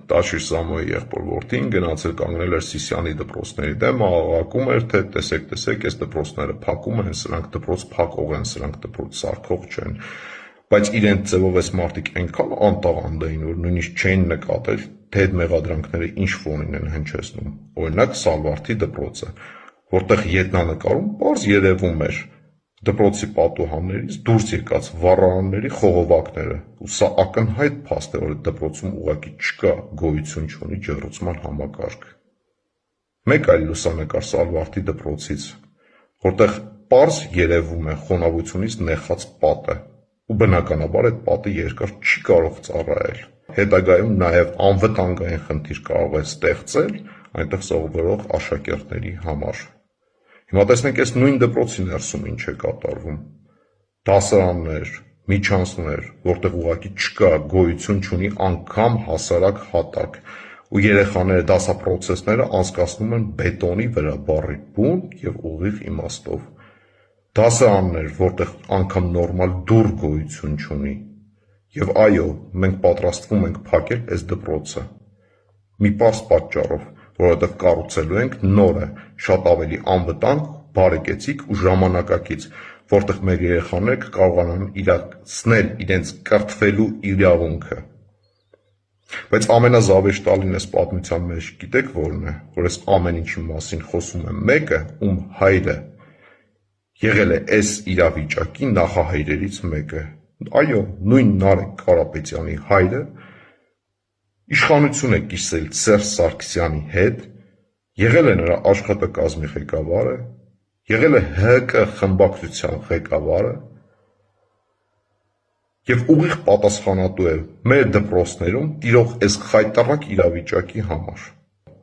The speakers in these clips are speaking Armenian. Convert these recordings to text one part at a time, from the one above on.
Տաշիր Սամոյի եղբոր որդին գնացել կանգնել էր Սիսիանի դպրոցների դեմ, աղաղակում էր, թե տեսեք, այս դպրոցները փակում են, սրանք դպրոց փակող են, սրանք դպրոց սարքող չեն, բայց իրենց ձևով այս մարդիկ այնքան անտաղանդ էին, որ նույնիսկ չէին նկատել, թե այդ մեղադրանքները ինչ ֆոնին են հնչեցնում, օրինակ Սալվարդի դպրոցը, որտեղ ետնանկարում պարզ երևում էր դպրոցի պատուհաններից դուրս եկած վառարանների խողովակները, ու սա ակնհայտ փաստ է, որ այդ դպրոցում ուղղակի չկա, գոյություն չունի ջեռուցման համակարգ։ Մեկ այլ լուսանկար Սալվարդի դպրոցից, որտեղ պարզ երևում է խոնավությունից նեխած պատը, ու բնականաբար այդ պատը երկար չի կարող ծառայել։ Հետագայում նաև անվտանգային խնդիր կարող է ստեղծել այնտեղ սովորող աշակերտների համար։ Հիմա տեսնենք այս նույն դպրոցի ներսում ինչ է կատարվում։ Դասարաններ, միջանցքներ, որտեղ ուղղակի չկա, գոյություն չունի անգամ հասարակ հատակ, ու երեխաները դասապրոցեսները անցկացնում են բետոնի վրա բառի բուն և ուղիղ իմաստով։ Դասարաններ, որտեղ անգամ նորմալ դուռ գոյություն չունի։ Եվ այո, մենք պատրաստվում ենք փակել այս դպրոցը։ Մի պարզ պատճառով, որովհետև կառուցելու ենք նորը, շատ ավելի անվտանգ, բարեկեցիկ ու ժամանակակից, որտեղ մեր երեխաները կկարողանան իրացնել իրենց կրթվելու իրավունքը։ Բայց ամենազավեշտալին այս պատմության մեջ գիտեք որն է, որ այս ամեն ինչի մասին խոսում է մեկը, ում հայրը եղել է այս իրավիճակի նախահայրերից մեկը։ Այո, նույն Նարեկ Կարապետյանի հայրը իշխանություն է կիսել Սերժ Սարգսյանի հետ, եղել է նրա աշխատակազմի ղեկավարը, եղել է ՀԿ խմբակցության ղեկավարը և ուղիղ պատասխանատու է մեր դպրոցներում տիրող այս խայտառակ իրավիճակի համար։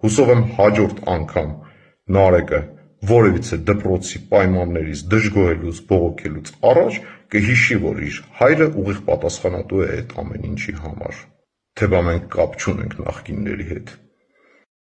Հուսով եմ հաջորդ անգամ Նարեկը որևիցե դպրոցի պայմաններից դժգոհելուց, բողոքելուց առաջ կհիշի, որ իր հայրը ուղիղ պատասխանատու է այդ ամեն ինչի համար, թե բա մենք կապ չունենք նախկինների հետ։